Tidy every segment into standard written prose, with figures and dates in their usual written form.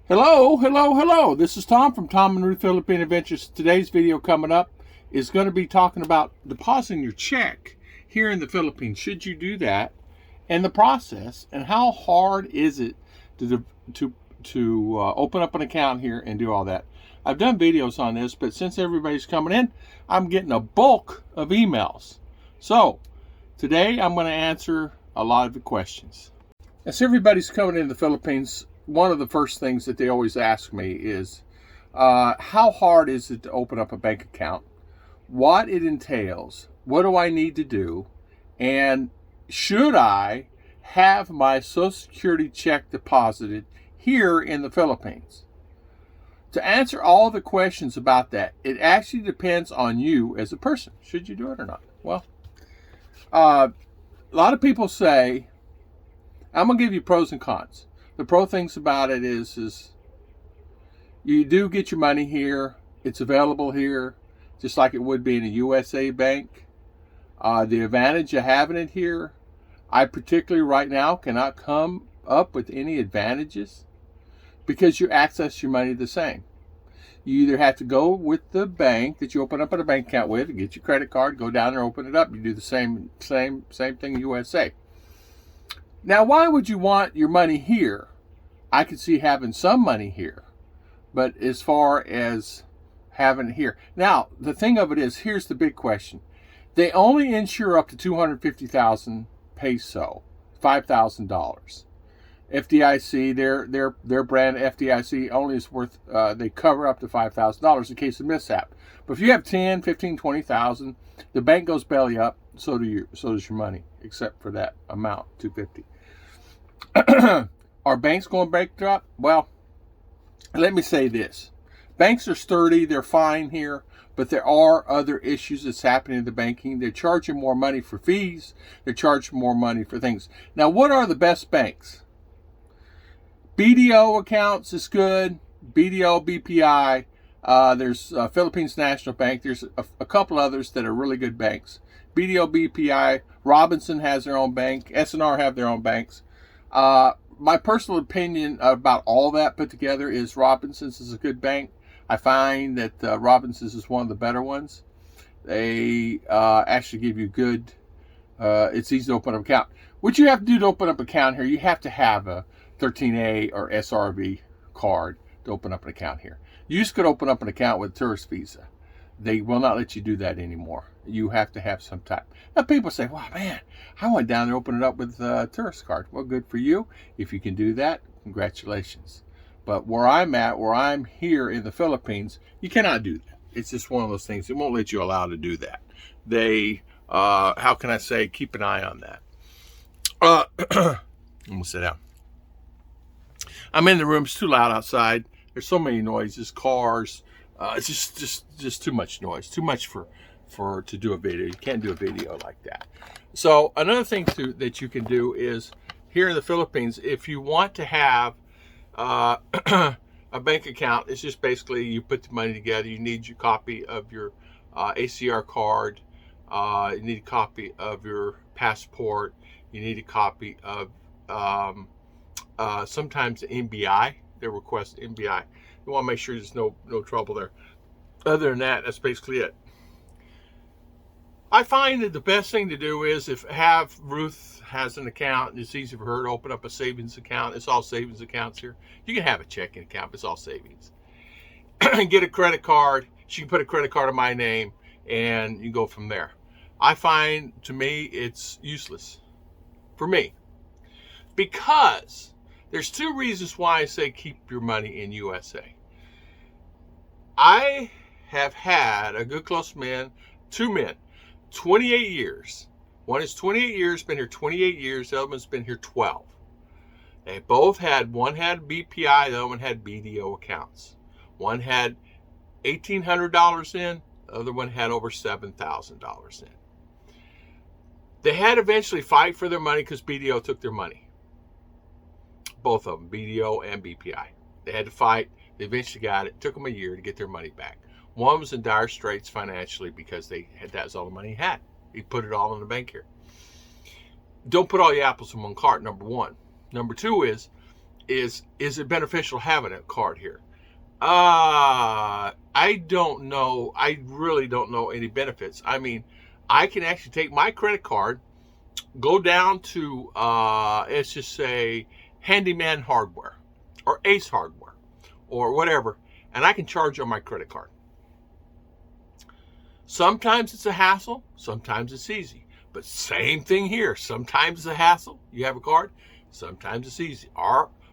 Hello, hello, hello. This is Tom from Tom and Ruth Philippine Adventures. Today's video coming up is going to be talking about depositing your check here in the Philippines. Should you do that, and the process, and how hard is it to open up an account here and do all that? I've done videos on this, but since everybody's coming in, I'm getting a bulk of emails. So today I'm going to answer a lot of the questions. As everybody's coming into the Philippines, one of the first things that they always ask me is, how hard is it to open up a bank account? What it entails? What do I need to do? And should I have my Social Security check deposited here in the Philippines? To answer all the questions about that, it actually depends on you as a person. Should you do it or not? Well, a lot of people say, I'm going to give you pros and cons. The pro things about it is you do get your money here. It's available here, just like it would be in a USA bank. The advantage of having it here, I particularly right now cannot come up with any advantages because you access your money the same. You either have to go with the bank that you open up a bank account with and get your credit card, go down there, open it up. You do the same thing in USA. Now, why would you want your money here? I could see having some money here, but as far as having it here. Now, the thing of it is, here's the big question. They only insure up to 250,000 peso, $5,000. FDIC, their brand FDIC only is worth, they cover up to $5,000 in case of mishap. But if you have 10, 15, 20,000, the bank goes belly up, so does your money, except for that amount, 250. Are banks going bankrupt? Well, let me say this. Banks are sturdy, they're fine here, but there are other issues that's happening in the banking. They're charging more money for fees. They're charging more money for things. Now, what are the best banks? BDO accounts is good. BDO, BPI. There's Philippines National Bank. There's a couple others that are really good banks. BDO, BPI. Robinson has their own bank. S&R have their own banks. My personal opinion about all that put together is Robinson's is a good bank. I find that Robinson's is one of the better ones. They actually give you good, it's easy to open up an account. What you have to do to open up an account here, you have to have a 13A or SRV card to open up an account here. You just could open up an account with a tourist visa. They will not let you do that anymore. You have to have some type. Now people say, wow, man, I went down there and opened it up with a tourist card. Well, good for you. If you can do that, congratulations. But where I'm here in the Philippines, you cannot do that. It's just one of those things. It won't let you allow to do that. They, how can I say, keep an eye on that. I'm going to sit down. I'm in the room. It's too loud outside. There's so many noises, cars. It's just too much noise. Too much for to do a video. You can't do a video like that. So another thing that you can do is here in the Philippines, if you want to have a bank account, it's just basically you put the money together. You need your copy of your ACR card. You need a copy of your passport. You need a copy of sometimes the MBI. They request MBI. You want to make sure there's no trouble there. Other than that, that's basically it. I find that the best thing to do is have Ruth has an account and it's easy for her to open up a savings account. It's all savings accounts here. You can have a checking account, but it's all savings. Get a credit card. She can put a credit card in my name and you go from there. I find, to me, it's useless for me because there's two reasons why I say keep your money in USA. I have had a good close man, two men, 28 years. One is 28 years, been here 28 years. The other one's been here 12. They both had, one had BPI, the other one had BDO accounts. One had $1,800 in, the other one had over $7,000 in. They had eventually fight for their money because BDO took their money. Both of them, BDO and BPI. They had to fight. They eventually got it. It took them a year to get their money back. One was in dire straits financially because that was all the money he had. He put it all in the bank here. Don't put all your apples in one cart, number one. Number two is, is it beneficial having a card here? I don't know. I really don't know any benefits. I mean, I can actually take my credit card, go down to, let's just say, Handyman Hardware or Ace Hardware or whatever, and I can charge on my credit card. Sometimes it's a hassle, sometimes it's easy. But same thing here. Sometimes it's a hassle. You have a card. Sometimes it's easy.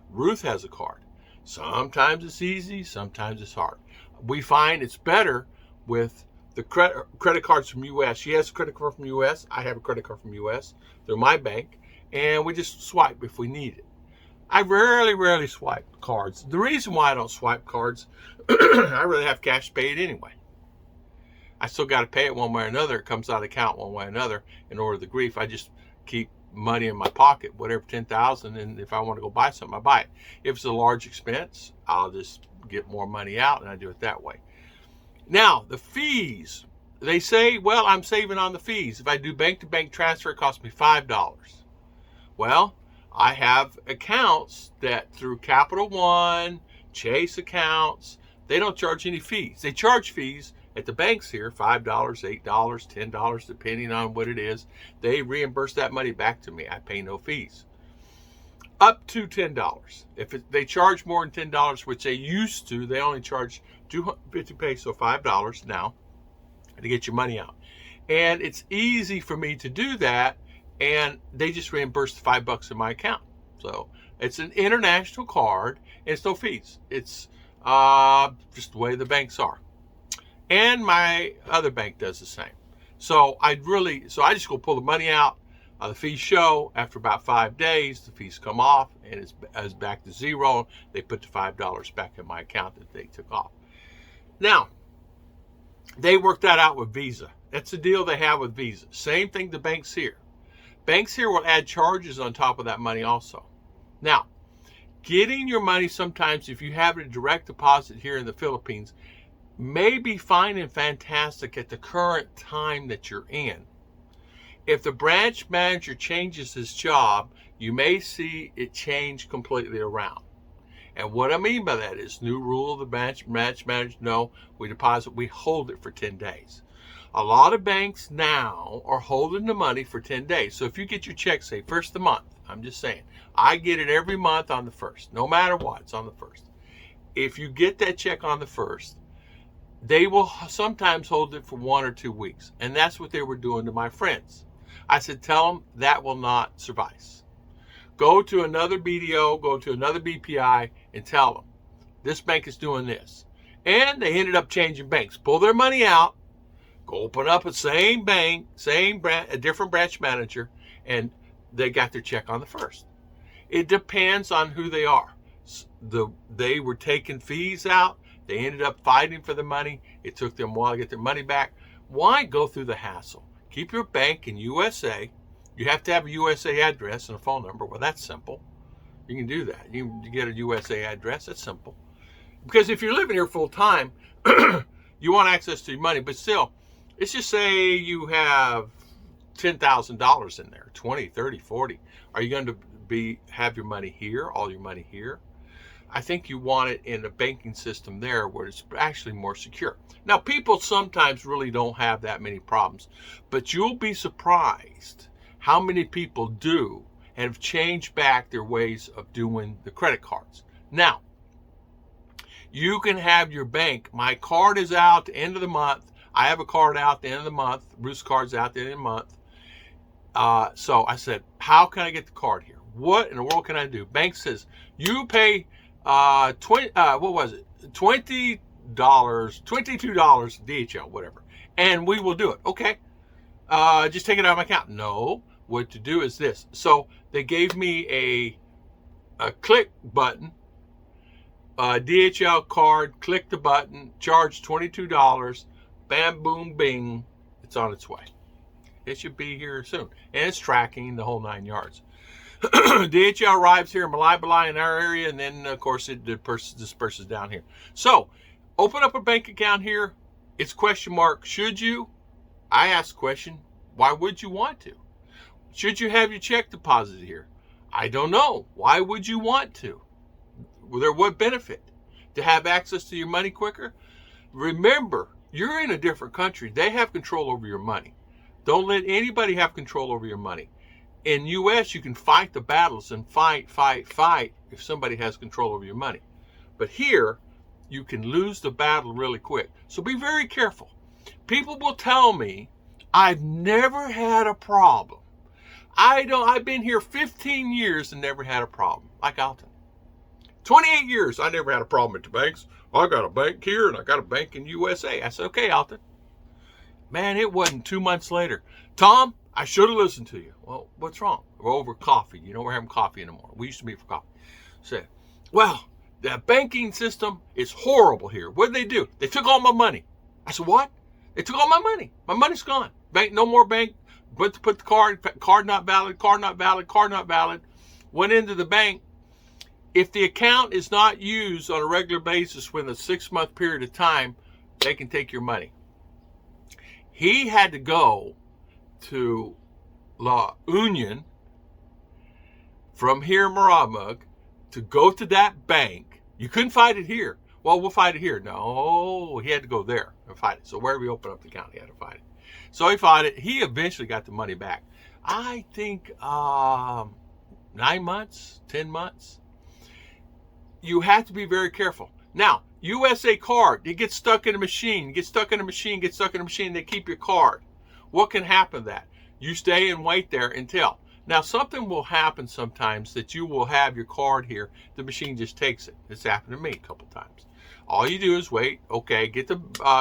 Ruth has a card. Sometimes it's easy, sometimes it's hard. We find it's better with the credit cards from U.S. She has a credit card from U.S. I have a credit card from U.S. They're my bank, and we just swipe if we need it. I rarely swipe cards. The reason why I don't swipe cards, I really have cash paid anyway. I still got to pay it one way or another. It comes out of account one way or another. In order to the grief, I just keep money in my pocket, whatever, 10,000, and if I want to go buy something, I buy it. If it's a large expense, I'll just get more money out, and I do it that way. Now, the fees. They say, well, I'm saving on the fees. If I do bank-to-bank transfer, it costs me $5. Well, I have accounts that through Capital One, Chase accounts, they don't charge any fees. They charge fees at the banks here, $5, $8, $10, depending on what it is. They reimburse that money back to me. I pay no fees. Up to $10. If they charge more than $10, which they used to, they only charge 250 pesos, $5 now, to get your money out. And it's easy for me to do that, and they just reimburse the $5 in my account. So it's an international card, and it's no fees. It's just the way the banks are. And my other bank does the same. So I just go pull the money out. The fees show after about 5 days, the fees come off, and it's back to zero. They put the $5 back in my account that they took off. Now, they work that out with Visa. That's the deal they have with Visa. Same thing the banks here. Banks here will add charges on top of that money also. Now, getting your money sometimes, if you have a direct deposit here in the Philippines, may be fine and fantastic at the current time that you're in. If the branch manager changes his job, you may see it change completely around. And what I mean by that is new rule of the branch manager, no, we hold it for 10 days. A lot of banks now are holding the money for 10 days. So if you get your check, say, first of the month, I'm just saying, I get it every month on the 1st, no matter what, it's on the 1st. If you get that check on the 1st, they will sometimes hold it for 1 or 2 weeks. And that's what they were doing to my friends. I said, tell them that will not suffice. Go to another BDO, go to another BPI, and tell them, this bank is doing this. And they ended up changing banks. Pull their money out, go open up a same bank, a different branch manager, and they got their check on the 1st. It depends on who they are. They were taking fees out. They ended up fighting for the money. It took them a while to get their money back. Why go through the hassle? Keep your bank in USA. You have to have a USA address and a phone number. Well, that's simple. You can do that. You can get a USA address. That's simple. Because if you're living here full time, you want access to your money. But still, let's just say you have $10,000 in there, 20, 30, 40. Are you going to have your money here, all your money here? I think you want it in a banking system there where it's actually more secure. Now, people sometimes really don't have that many problems, but you'll be surprised how many people do and have changed back their ways of doing the credit cards. Now, you can have your bank. My card is out at the end of the month. I have a card out at the end of the month. Ruth's card's out at the end of the month. So I said, how can I get the card here? What in the world can I do? Bank says, you pay $22 DHL, whatever, and we will do it. Okay, just take it out of my account. No, what to do is this. So they gave me a click button, DHL card, click the button, charge $22, bam, boom, bing, it's on its way. It should be here soon, and it's tracking the whole 9 yards. DHL arrives here in Balai in our area, and then, of course, it disperses down here. So, open up a bank account here. It's question mark. Should you? I ask the question, why would you want to? Should you have your check deposited here? I don't know. Why would you want to? there would benefit to have access to your money quicker. Remember, you're in a different country. They have control over your money. Don't let anybody have control over your money. In U.S., you can fight the battles and fight if somebody has control over your money. But here, you can lose the battle really quick. So be very careful. People will tell me, I've never had a problem. I've been here 15 years and never had a problem. Like Alton. 28 years, I never had a problem at the banks. I got a bank here and I got a bank in USA. I said, okay, Alton. Man, it wasn't 2 months later. Tom, I should have listened to you. Well, what's wrong? We're over coffee. You know, we're having coffee in the morning. We used to meet for coffee. Said, well, the banking system is horrible here. What did they do? They took all my money. I said, what? They took all my money. My money's gone. Bank, no more bank. Went to put the card not valid, card not valid, card not valid. Went into the bank. If the account is not used on a regular basis within a 6-month period of time, they can take your money. He had to go to La Union from here in Maramug to go to that bank. You couldn't fight it here. Well, we'll fight it here. No, he had to go there and fight it. So wherever he opened up the account, he had to fight it. So he fought it. He eventually got the money back. I think 9 months, 10 months. You have to be very careful. Now, USA card, it gets stuck in a machine, get stuck in a machine, they keep your card. What can happen to that? You stay and wait there until. Now, something will happen sometimes that you will have your card here, the machine just takes it. It's happened to me a couple times. All you do is wait, okay, get the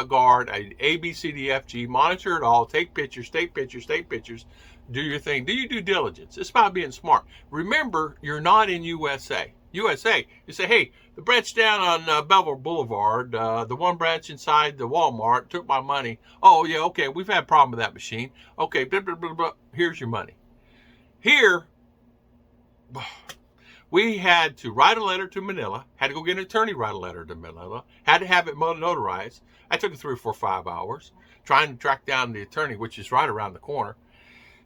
guard, A, B, C, D, F, G, monitor it all, take pictures, do your thing, do your due diligence. It's about being smart. Remember, you're not in USA. USA, you say, hey, the branch down on Belvoir Boulevard, the one branch inside the Walmart took my money. Oh, yeah, okay, we've had a problem with that machine. Okay, blah, blah, blah, blah. Here's your money. Here, we had to write a letter to Manila, had to go get an attorney, write a letter to Manila, had to have it notarized. I took 3 or 4 or 5 hours trying to track down the attorney, which is right around the corner.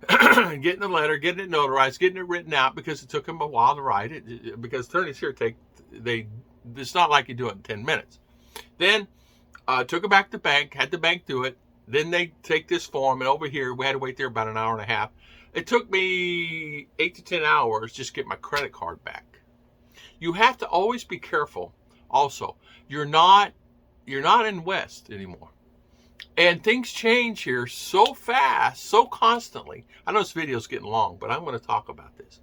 Getting the letter, getting it notarized, getting it written out because it took them a while to write it. Because attorneys here it's not like you do it in 10 minutes. Then took it back to the bank, had the bank do it. Then they take this form, and over here we had to wait there about an hour and a half. It took me 8 to 10 hours just to get my credit card back. You have to always be careful. Also, you're not in West anymore. And things change here so fast, so constantly. I know this video is getting long, but I'm going to talk about this.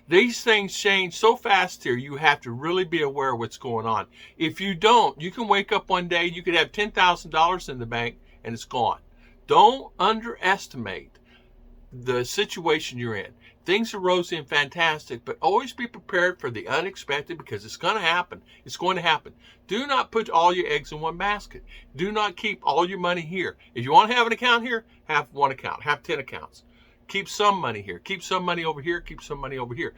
These things change so fast here, you have to really be aware of what's going on. If you don't, you can wake up one day, you could have $10,000 in the bank, and it's gone. Don't underestimate the situation you're in. Things are rosy and fantastic, but always be prepared for the unexpected because it's going to happen. It's going to happen. Do not put all your eggs in one basket. Do not keep all your money here. If you want to have an account here, have one account. Have 10 accounts. Keep some money here. Keep some money over here. Keep some money over here.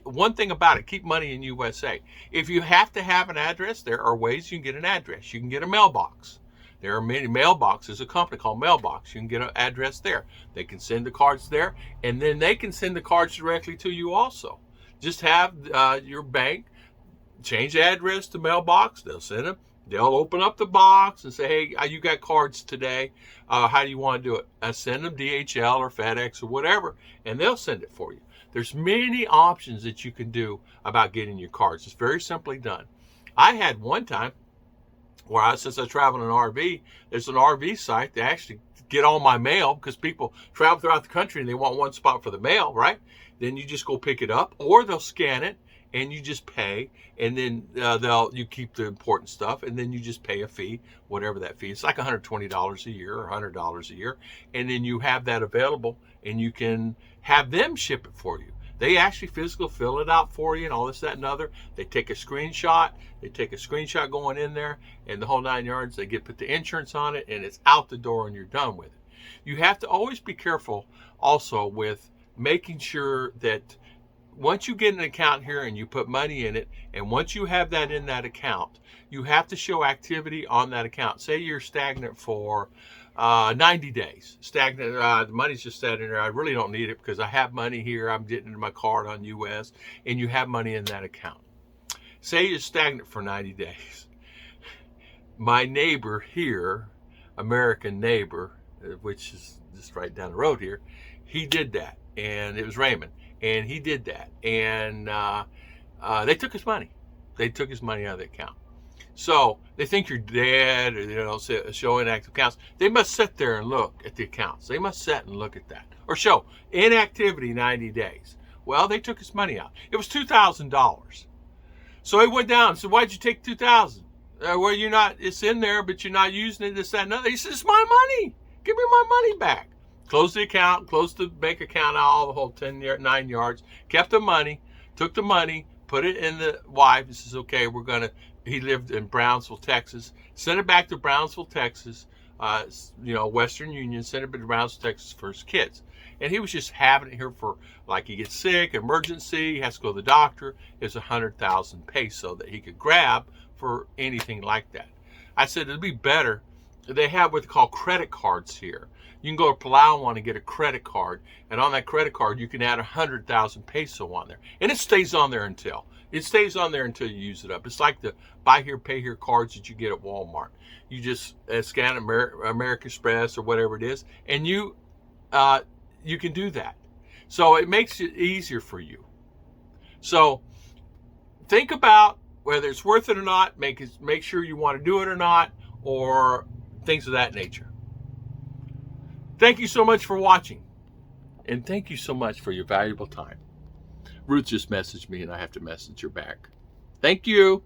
One thing about it, keep money in USA. If you have to have an address, there are ways you can get an address. You can get a mailbox. There are many mailboxes, a company called Mailbox. You can get an address there. They can send the cards there, and then they can send the cards directly to you also. Just have your bank change the address to Mailbox. They'll send them. They'll open up the box and say, hey, you got cards today. How do you want to do it? Send them DHL or FedEx or whatever, and they'll send it for you. There's many options that you can do about getting your cards. It's very simply done. I had one time, since I travel in an RV, there's an RV site that actually get all my mail because people travel throughout the country and they want one spot for the mail, right? Then you just go pick it up, or they'll scan it and you just pay, and then you keep the important stuff, and then you just pay a fee, whatever that fee is. It's like $120 a year or $100 a year, and then you have that available, and you can have them ship it for you. They actually physically fill it out for you and all this, that, and other. They take a screenshot. They take a screenshot going in there and the whole 9 yards. They put the insurance on it, and it's out the door and you're done with it. You have to always be careful also with making sure that once you get an account here and you put money in it, and once you have that in that account, you have to show activity on that account. Say you're stagnant for 90 days. Stagnant, the money's just sitting there. I really don't need it because I have money here. I'm getting into my card on US, and you have money in that account. Say you're stagnant for 90 days. My neighbor here, American neighbor, which is just right down the road here, he did that. And it was Raymond. And he did that. And they took his money. They took his money out of the account. So they think you're dead, or they don't show inactive accounts. They must sit there and look at the accounts. They must sit and look at that, or show inactivity 90 days. Well, they took his money out. It was $2,000. So he went down and said, "Why'd you take $2,000? Well, you're not. It's in there, but you're not using it. This, that, and other." He said, "It's my money. Give me my money back." Closed the account, closed the bank account out, all the whole 9 yards. Kept the money, took the money, put it in the wife. He says, "Okay, we're gonna." He lived in Brownsville, Texas. Sent it back to Brownsville, Texas. Western Union. Sent it to Brownsville, Texas for his kids. And he was just having it here for, like, he gets sick, emergency, he has to go to the doctor. It's 100,000 peso that he could grab for anything like that. I said it'd be better. They have what they call credit cards here. You can go to Palawan and get a credit card, and on that credit card you can add 100,000 peso on there, and it stays on there until you use it up. It's like the buy here, pay here cards that you get at Walmart. You just scan American Express or whatever it is, and you can do that. So it makes it easier for you. So think about whether it's worth it or not. Make sure you want to do it or not, or things of that nature. Thank you so much for watching, and thank you so much for your valuable time. Ruth just messaged me, and I have to message her back. Thank you.